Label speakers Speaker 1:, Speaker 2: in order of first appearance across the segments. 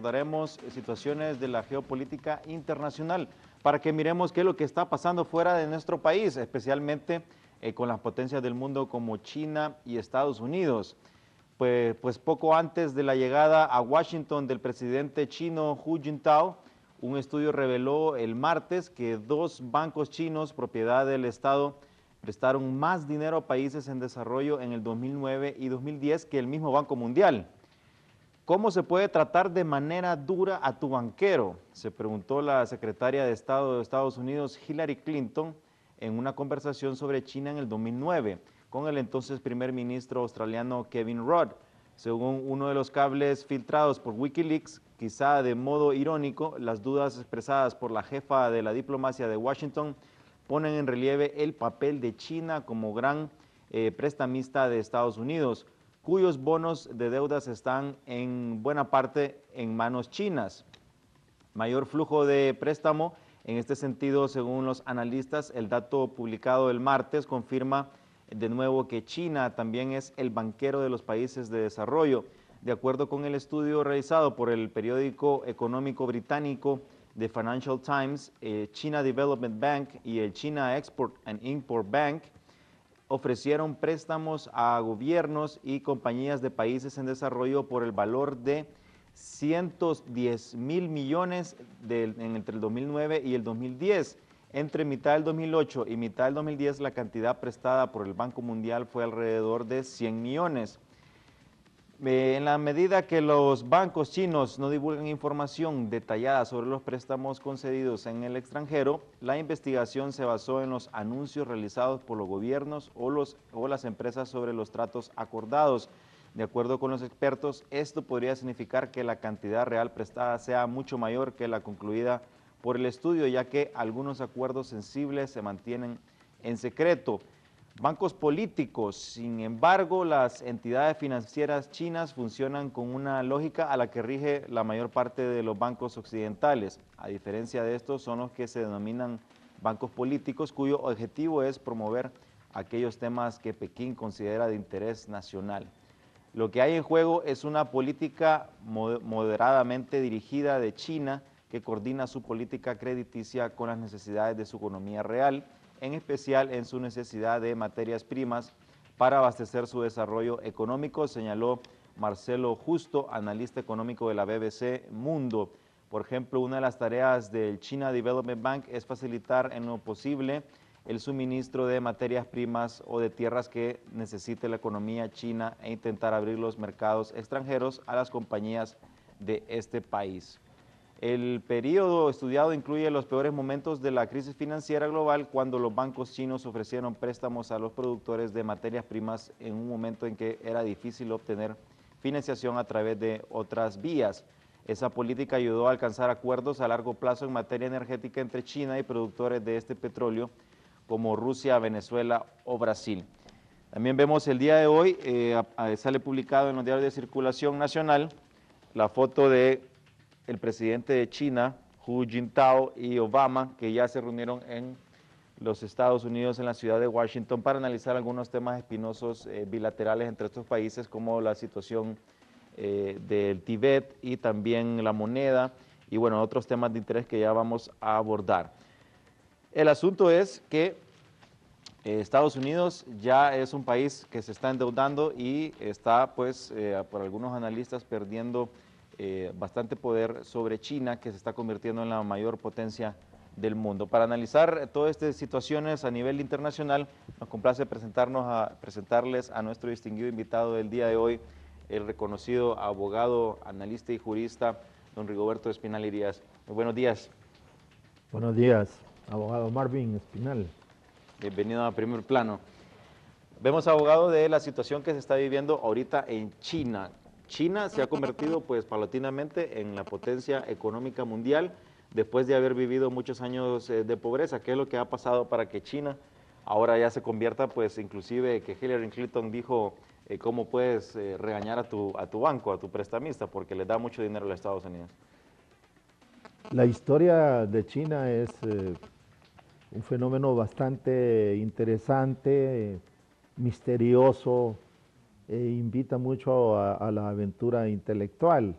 Speaker 1: abordaremos situaciones de la geopolítica internacional para que miremos qué es lo que está pasando fuera de nuestro país, especialmente con las potencias del mundo como China y Estados Unidos. Pues poco antes de la llegada a Washington del presidente chino Hu Jintao, un estudio reveló el martes que 2 bancos chinos, propiedad del Estado, prestaron más dinero a países en desarrollo en el 2009 y 2010 que el mismo Banco Mundial. ¿Cómo se puede tratar de manera dura a tu banquero?, se preguntó la secretaria de Estado de Estados Unidos, Hillary Clinton, en una conversación sobre China en el 2009 con el entonces primer ministro australiano Kevin Rudd. Según uno de los cables filtrados por Wikileaks, quizá de modo irónico, las dudas expresadas por la jefa de la diplomacia de Washington ponen en relieve el papel de China como gran prestamista de Estados Unidos, cuyos bonos de deudas están en buena parte en manos chinas. Mayor flujo de préstamo en este sentido, según los analistas, el dato publicado el martes confirma de nuevo que China también es el banquero de los países de desarrollo. De acuerdo con el estudio realizado por el periódico económico británico The Financial Times, China Development Bank y el China Export and Import Bank ofrecieron préstamos a gobiernos y compañías de países en desarrollo por el valor de 110.000 millones entre el 2009 y el 2010. Entre mitad del 2008 y mitad del 2010, la cantidad prestada por el Banco Mundial fue alrededor de 100 millones. En la medida que los bancos chinos no divulgan información detallada sobre los préstamos concedidos en el extranjero, la investigación se basó en los anuncios realizados por los gobiernos o las empresas sobre los tratos acordados. De acuerdo con los expertos, esto podría significar que la cantidad real prestada sea mucho mayor que la concluida por el estudio, ya que algunos acuerdos sensibles se mantienen en secreto. Bancos políticos, sin embargo, las entidades financieras chinas funcionan con una lógica a la que rige la mayor parte de los bancos occidentales. A diferencia de estos, son los que se denominan bancos políticos, cuyo objetivo es promover aquellos temas que Pekín considera de interés nacional. Lo que hay en juego es una política moderadamente dirigida de China que coordina su política crediticia con las necesidades de su economía real, en especial en su necesidad de materias primas para abastecer su desarrollo económico, señaló Marcelo Justo, analista económico de la BBC Mundo. Por ejemplo, una de las tareas del China Development Bank es facilitar en lo posible el suministro de materias primas o de tierras que necesite la economía china e intentar abrir los mercados extranjeros a las compañías de este país. El periodo estudiado incluye los peores momentos de la crisis financiera global, cuando los bancos chinos ofrecieron préstamos a los productores de materias primas en un momento en que era difícil obtener financiación a través de otras vías. Esa política ayudó a alcanzar acuerdos a largo plazo en materia energética entre China y productores de este petróleo como Rusia, Venezuela o Brasil. También vemos el día de hoy, sale publicado en los diarios de circulación nacional, la foto de el presidente de China, Hu Jintao, y Obama, que ya se reunieron en los Estados Unidos, en la ciudad de Washington, para analizar algunos temas espinosos bilaterales entre estos países, como la situación del Tíbet y también la moneda, y bueno, otros temas de interés que ya vamos a abordar. El asunto es que Estados Unidos ya es un país que se está endeudando y está, pues, por algunos analistas perdiendo bastante poder sobre China, que se está convirtiendo en la mayor potencia del mundo. Para analizar todas estas situaciones a nivel internacional, nos complace presentarles a nuestro distinguido invitado del día de hoy, el reconocido abogado, analista y jurista, don Rigoberto Espinal Irías. Muy buenos días.
Speaker 2: Buenos días, abogado Marvin Espinal.
Speaker 1: Bienvenido a Primer Plano. Vemos, abogado, de la situación que se está viviendo ahorita en China. China se ha convertido, pues, paulatinamente en la potencia económica mundial después de haber vivido muchos años de pobreza. ¿Qué es lo que ha pasado para que China ahora ya se convierta, pues, inclusive que Hillary Clinton dijo, cómo puedes regañar a tu banco, a tu prestamista, porque le da mucho dinero a los Estados Unidos?
Speaker 2: La historia de China es un fenómeno bastante interesante, misterioso, e invita mucho a la aventura intelectual.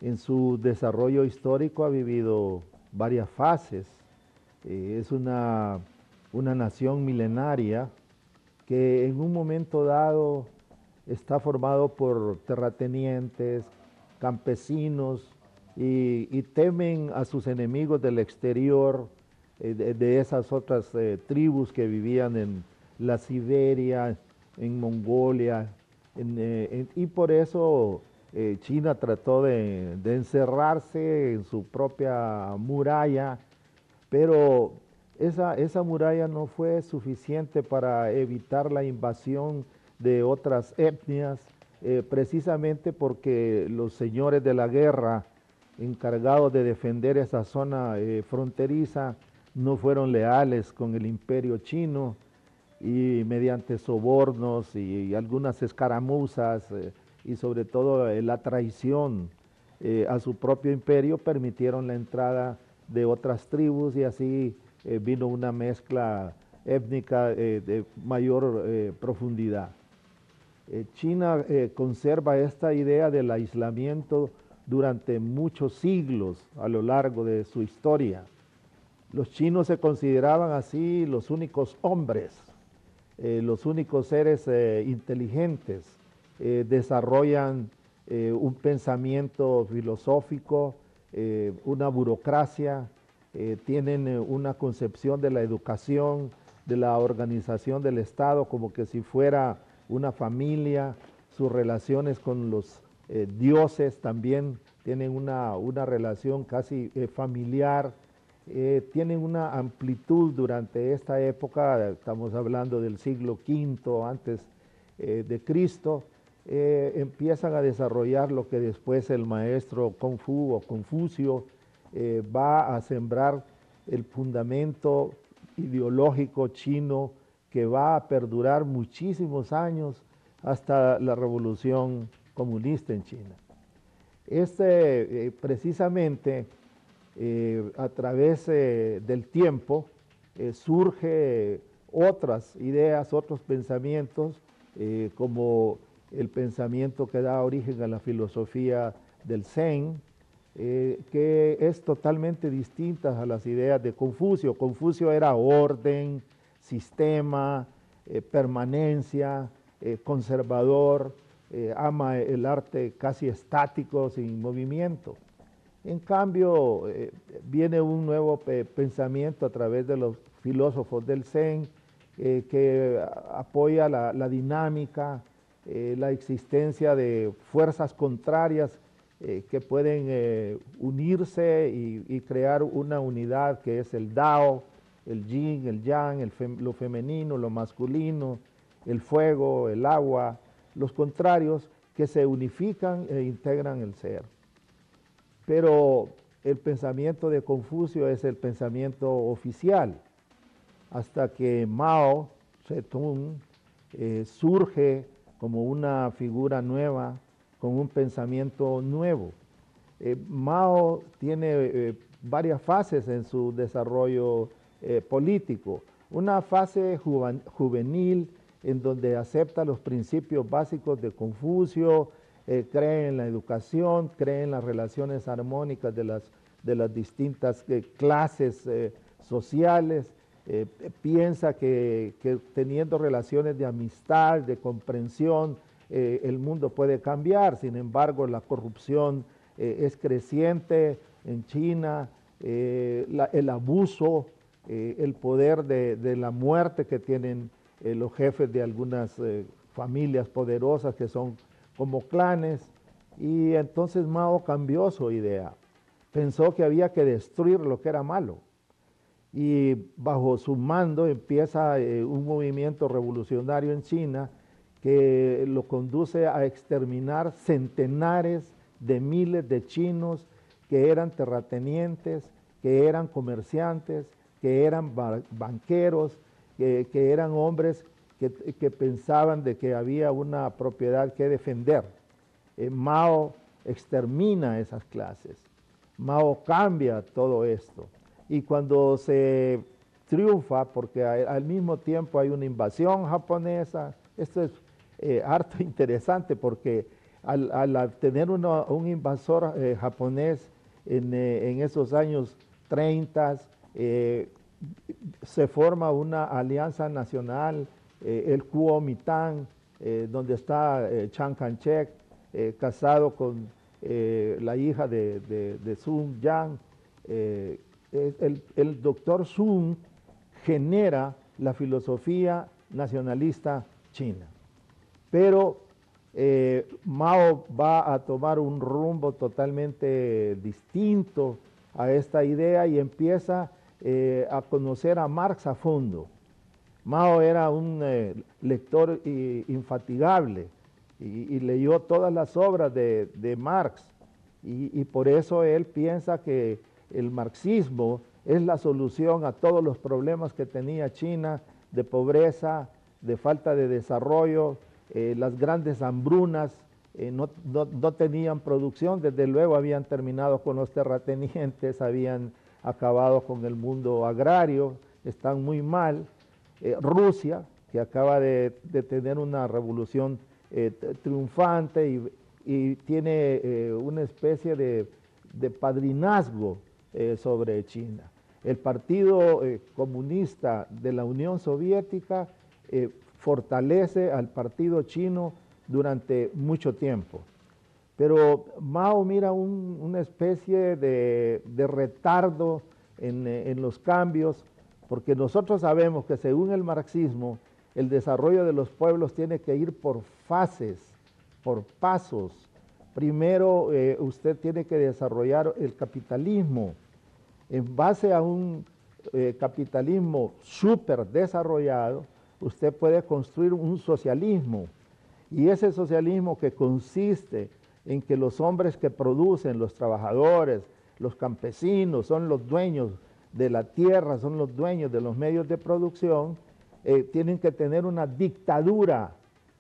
Speaker 2: en su desarrollo histórico ha vivido varias fases. Es una nación milenaria que en un momento dado está formado por terratenientes, campesinos, y temen a sus enemigos del exterior, de esas otras tribus que vivían en la Siberia, en Mongolia, y por eso China trató de encerrarse en su propia muralla, pero esa muralla no fue suficiente para evitar la invasión de otras etnias, precisamente porque los señores de la guerra encargados de defender esa zona fronteriza no fueron leales con el imperio chino, y mediante sobornos y algunas escaramuzas y sobre todo la traición a su propio imperio permitieron la entrada de otras tribus, y así vino una mezcla étnica de mayor profundidad. China conserva esta idea del aislamiento durante muchos siglos a lo largo de su historia. Los chinos se consideraban así los únicos hombres, los únicos seres inteligentes. Desarrollan un pensamiento filosófico, una burocracia, tienen una concepción de la educación, de la organización del Estado como que si fuera una familia. Sus relaciones con los dioses también tienen una relación casi familiar. Tienen una amplitud durante esta época, estamos hablando del siglo V antes de Cristo. Empiezan a desarrollar lo que después el maestro Kung Fu o Confucio va a sembrar el fundamento ideológico chino que va a perdurar muchísimos años hasta la revolución comunista en China. Precisamente a través del tiempo surge otras ideas, otros pensamientos, como el pensamiento que da origen a la filosofía del Zen, que es totalmente distinta a las ideas de Confucio. Confucio era orden, sistema, permanencia, conservador, ama el arte casi estático, sin movimiento. En cambio, viene un nuevo pensamiento a través de los filósofos del Zen, que apoya la dinámica, la existencia de fuerzas contrarias que pueden unirse y crear una unidad que es el Dao, el Yin, el Yang, lo femenino, lo masculino, el fuego, el agua, los contrarios que se unifican e integran el ser. Pero el pensamiento de Confucio es el pensamiento oficial, hasta que Mao Zedong surge como una figura nueva, con un pensamiento nuevo. Mao tiene varias fases en su desarrollo político. Una fase juvenil, en donde acepta los principios básicos de Confucio, cree en la educación, cree en las relaciones armónicas de las distintas clases sociales, piensa que teniendo relaciones de amistad, de comprensión, el mundo puede cambiar. Sin embargo, la corrupción es creciente en China, el abuso, el poder de la muerte que tienen los jefes de algunas familias poderosas que son como clanes, y entonces Mao cambió su idea. Pensó que había que destruir lo que era malo, y bajo su mando empieza un movimiento revolucionario en China que lo conduce a exterminar centenares de miles de chinos que eran terratenientes, que eran comerciantes, que eran banqueros, que eran hombres que pensaban de que había una propiedad que defender. Mao extermina esas clases. Mao cambia todo esto. Y cuando se triunfa, porque al mismo tiempo hay una invasión japonesa, esto es harto interesante porque al tener un invasor japonés en esos años 30, se forma una alianza nacional, el Kuomintang, donde está Chiang Kai-shek, casado con la hija de Sun Yang. El doctor Sun genera la filosofía nacionalista china. Pero Mao va a tomar un rumbo totalmente distinto a esta idea y empieza a conocer a Marx a fondo. Mao era un lector infatigable y leyó todas las obras de Marx y por eso él piensa que el marxismo es la solución a todos los problemas que tenía China, de pobreza, de falta de desarrollo, las grandes hambrunas, no tenían producción, desde luego habían terminado con los terratenientes, habían acabado con el mundo agrario, están muy mal. Rusia, que acaba de tener una revolución triunfante y tiene una especie de padrinazgo sobre China. El Partido Comunista de la Unión Soviética fortalece al partido chino durante mucho tiempo. Pero Mao mira una especie de retardo en los cambios, porque nosotros sabemos que según el marxismo, el desarrollo de los pueblos tiene que ir por fases, por pasos. Primero usted tiene que desarrollar el capitalismo. En base a un capitalismo súper desarrollado, usted puede construir un socialismo. Y ese socialismo que consiste en que los hombres que producen, los trabajadores, los campesinos, son los dueños de la tierra, son los dueños de los medios de producción, tienen que tener una dictadura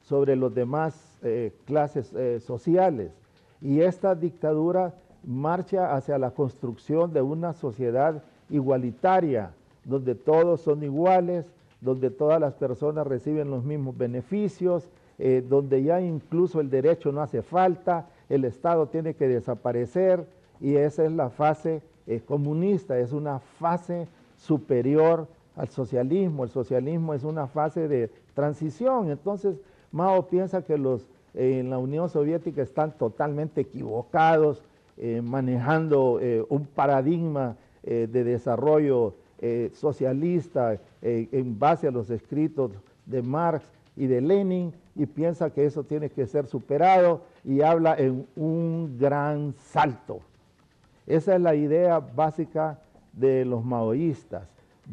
Speaker 2: sobre los demás clases sociales. Y esta dictadura marcha hacia la construcción de una sociedad igualitaria, donde todos son iguales, donde todas las personas reciben los mismos beneficios, donde ya incluso el derecho no hace falta, el Estado tiene que desaparecer, y esa es la fase comunista, es una fase superior al socialismo. El socialismo es una fase de transición. Entonces Mao piensa que los en la Unión Soviética están totalmente equivocados, manejando un paradigma de desarrollo socialista en base a los escritos de Marx y de Lenin, y piensa que eso tiene que ser superado y habla en un gran salto. Esa es la idea básica de los maoístas,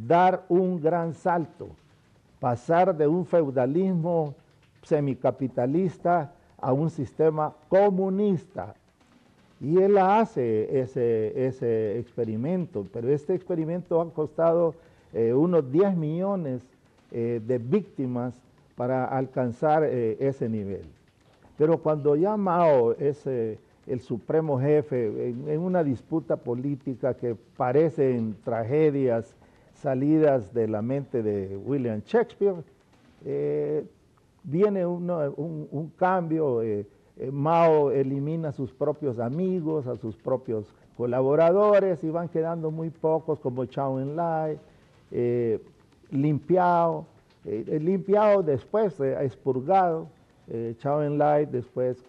Speaker 2: dar un gran salto, pasar de un feudalismo semicapitalista a un sistema comunista. Y él hace ese experimento, pero este experimento ha costado unos 10 millones de víctimas para alcanzar ese nivel. Pero cuando ya Mao es el supremo jefe en una disputa política que parecen tragedias salidas de la mente de William Shakespeare, viene un cambio. Mao elimina a sus propios amigos, a sus propios colaboradores, y van quedando muy pocos, como Zhou Enlai, Lin Piao. Lin Piao después expurgado, Zhou Enlai después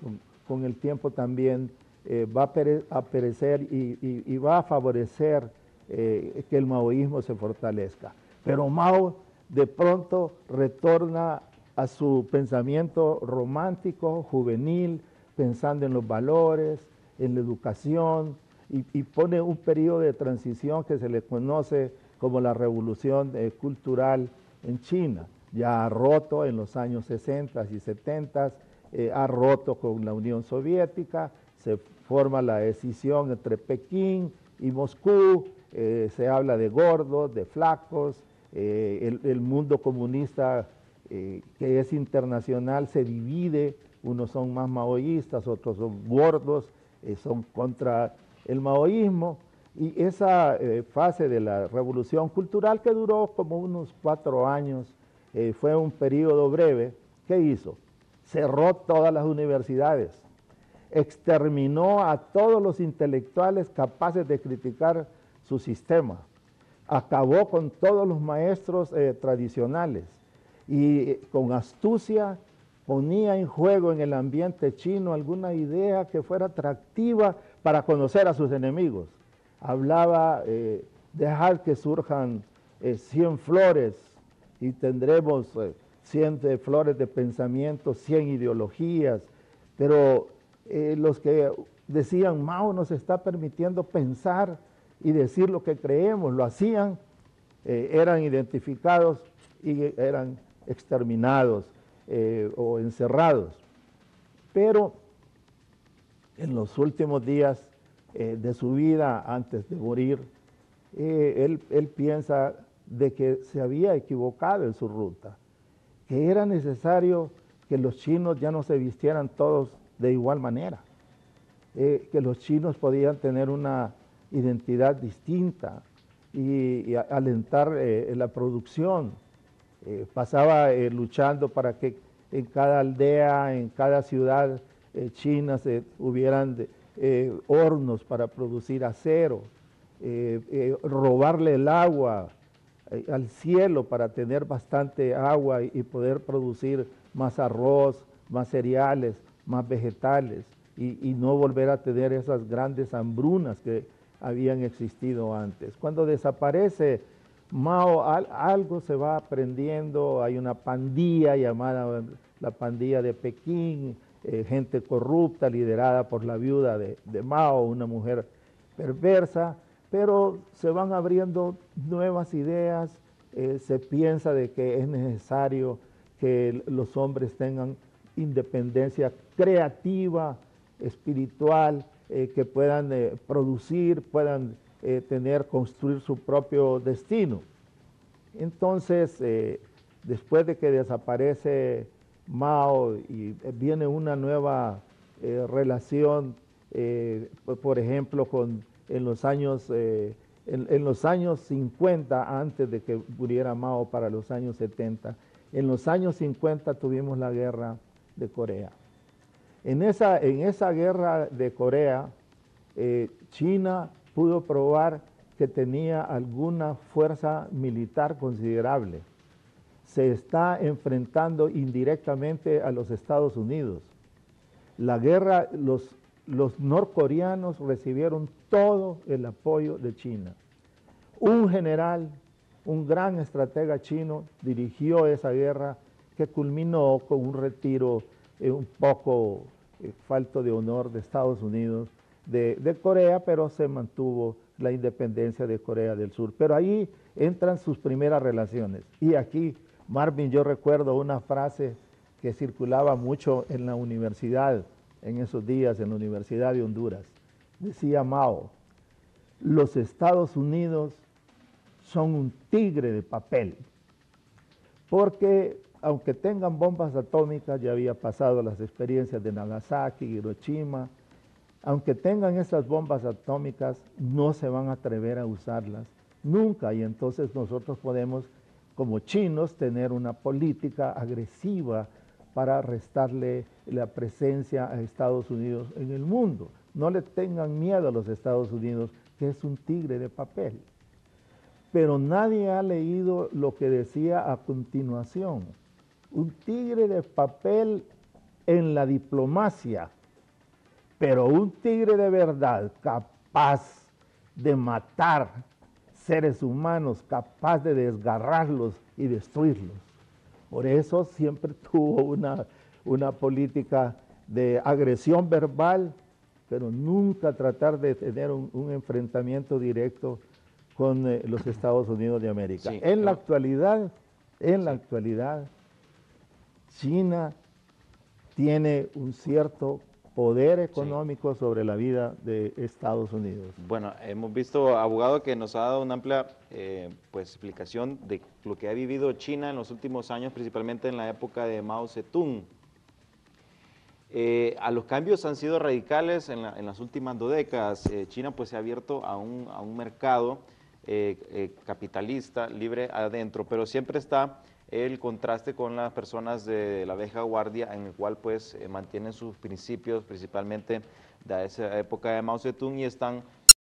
Speaker 2: con el tiempo también va a perecer y va a favorecer que el maoísmo se fortalezca. Pero Mao de pronto retorna a su pensamiento romántico, juvenil, pensando en los valores, en la educación, y pone un periodo de transición que se le conoce como la revolución cultural en China. Ya ha roto en los años 60 y 70, ha roto con la Unión Soviética, se forma la escisión entre Pekín y Moscú, se habla de gordos, de flacos, el mundo comunista que es internacional se divide, unos son más maoístas, otros son gordos, son contra el maoísmo, y esa fase de la revolución cultural, que duró como unos 4 años, fue un periodo breve. ¿Qué hizo? Cerró todas las universidades, exterminó a todos los intelectuales capaces de criticar su sistema, acabó con todos los maestros tradicionales y con astucia ponía en juego en el ambiente chino alguna idea que fuera atractiva para conocer a sus enemigos. Hablaba dejar que surjan 100 flores y tendremos 100 flores de pensamiento, 100 ideologías, pero los que decían Mao nos está permitiendo pensar y decir lo que creemos, lo hacían, eran identificados y eran exterminados o encerrados. Pero en los últimos días de su vida, antes de morir, él piensa de que se había equivocado en su ruta, que era necesario que los chinos ya no se vistieran todos de igual manera, que los chinos podían tener una identidad distinta y alentar la producción. Pasaba luchando para que en cada aldea, en cada ciudad china hubieran hornos para producir acero, robarle el agua al cielo para tener bastante agua y poder producir más arroz, más cereales, más vegetales y no volver a tener esas grandes hambrunas que habían existido antes. Cuando desaparece Mao, algo se va aprendiendo, hay una pandilla llamada la pandilla de Pekín, gente corrupta liderada por la viuda de Mao, una mujer perversa, pero se van abriendo nuevas ideas, se piensa de que es necesario que los hombres tengan independencia creativa, espiritual, que puedan producir, puedan construir su propio destino. Entonces, después de que desaparece Mao y viene una nueva relación, por ejemplo, en los años 50, antes de que muriera Mao para los años 70, en los años 50 tuvimos la guerra de Corea. En esa guerra de Corea, China pudo probar que tenía alguna fuerza militar considerable. Se está enfrentando indirectamente a los Estados Unidos. La guerra, los norcoreanos recibieron todo el apoyo de China. Un general, un gran estratega chino, dirigió esa guerra que culminó con un retiro un poco falto de honor de Estados Unidos de Corea, pero se mantuvo la independencia de Corea del Sur. Pero ahí entran sus primeras relaciones. Y aquí, Marvin, yo recuerdo una frase que circulaba mucho en la universidad, en esos días, en la Universidad de Honduras. Decía Mao, los Estados Unidos son un tigre de papel, porque aunque tengan bombas atómicas, ya había pasado las experiencias de Nagasaki, Hiroshima, aunque tengan esas bombas atómicas, no se van a atrever a usarlas nunca, y entonces nosotros podemos, como chinos, tener una política agresiva para restarle la presencia a Estados Unidos en el mundo. No le tengan miedo a los Estados Unidos, que es un tigre de papel. Pero nadie ha leído lo que decía a continuación. Un tigre de papel en la diplomacia, pero un tigre de verdad, capaz de matar seres humanos, capaz de desgarrarlos y destruirlos. Por eso siempre tuvo una política de agresión verbal, pero nunca tratar de tener un enfrentamiento directo con los Estados Unidos de América.
Speaker 1: Sí,
Speaker 2: en la actualidad, China tiene un cierto poder económico sobre la vida de Estados Unidos.
Speaker 1: Bueno, hemos visto, abogado, que nos ha dado una amplia pues, explicación de lo que ha vivido China en los últimos años, principalmente en la época de Mao Zedong. A los cambios han sido radicales en las últimas 2 décadas. China pues se ha abierto a un mercado capitalista, libre adentro, pero siempre está el contraste con las personas de la vieja guardia, en el cual pues mantienen sus principios, principalmente de esa época de Mao Zedong, y están